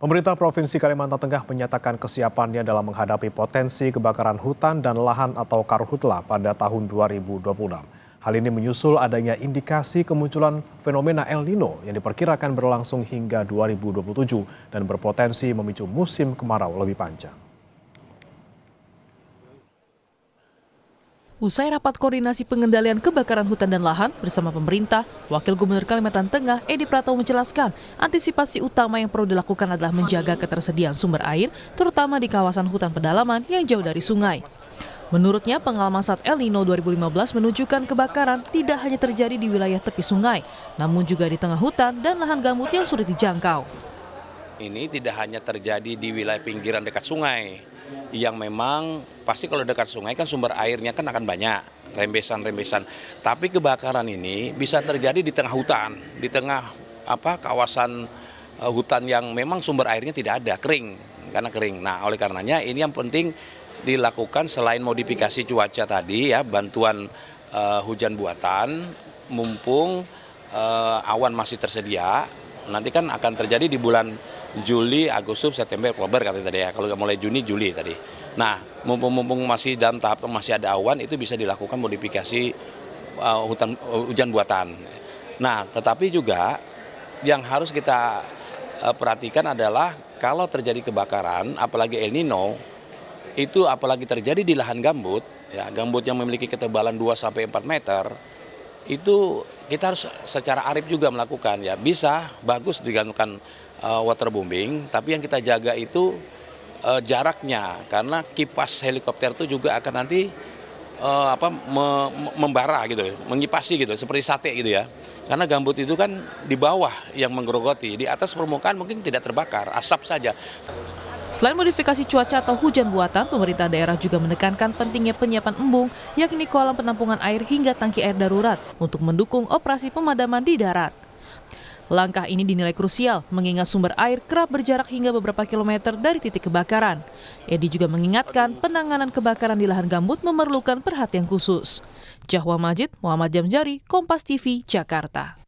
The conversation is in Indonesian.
Pemerintah Provinsi Kalimantan Tengah menyatakan kesiapannya dalam menghadapi potensi kebakaran hutan dan lahan atau karhutla pada tahun 2026. Hal ini menyusul adanya indikasi kemunculan fenomena El Nino yang diperkirakan berlangsung hingga 2027 dan berpotensi memicu musim kemarau lebih panjang. Usai rapat koordinasi pengendalian kebakaran hutan dan lahan bersama pemerintah, Wakil Gubernur Kalimantan Tengah Edi Pratowo menjelaskan antisipasi utama yang perlu dilakukan adalah menjaga ketersediaan sumber air, terutama di kawasan hutan pedalaman yang jauh dari sungai. Menurutnya, pengalaman saat El Nino 2015 menunjukkan kebakaran tidak hanya terjadi di wilayah tepi sungai, namun juga di tengah hutan dan lahan gambut yang sulit dijangkau. Ini tidak hanya terjadi di wilayah pinggiran dekat sungai, yang memang pasti kalau dekat sungai kan sumber airnya kan akan banyak, rembesan-rembesan. Tapi kebakaran ini bisa terjadi di tengah hutan, di tengah kawasan hutan yang memang sumber airnya tidak ada, kering, karena kering. Nah, oleh karenanya ini yang penting dilakukan selain modifikasi cuaca tadi ya, bantuan hujan buatan, mumpung awan masih tersedia. Nanti kan akan terjadi di bulan Juli, Agustus, September, Oktober katanya tadi ya. Kalau mulai Juni, Juli tadi. Nah, mumpung masih dalam tahap masih ada awan, itu bisa dilakukan modifikasi hujan buatan. Nah, tetapi juga yang harus kita perhatikan adalah kalau terjadi kebakaran, apalagi El Nino, itu apalagi terjadi di lahan gambut, ya, gambut yang memiliki ketebalan 2-4 meter, itu kita harus secara arif juga melakukan, ya. Bisa bagus digantungkan waterbombing, tapi yang kita jaga itu jaraknya, karena kipas helikopter itu juga akan nanti membara gitu, mengipasi gitu, seperti sate gitu ya. Karena gambut itu kan di bawah yang menggerogoti, di atas permukaan mungkin tidak terbakar, asap saja. Selain modifikasi cuaca atau hujan buatan, pemerintah daerah juga menekankan pentingnya penyiapan embung, yakni kolam penampungan air hingga tangki air darurat untuk mendukung operasi pemadaman di darat. Langkah ini dinilai krusial mengingat sumber air kerap berjarak hingga beberapa kilometer dari titik kebakaran. Edi juga mengingatkan penanganan kebakaran di lahan gambut memerlukan perhatian khusus. Jahwa Majid, Muhammad Jamjari, Kompas TV, Jakarta.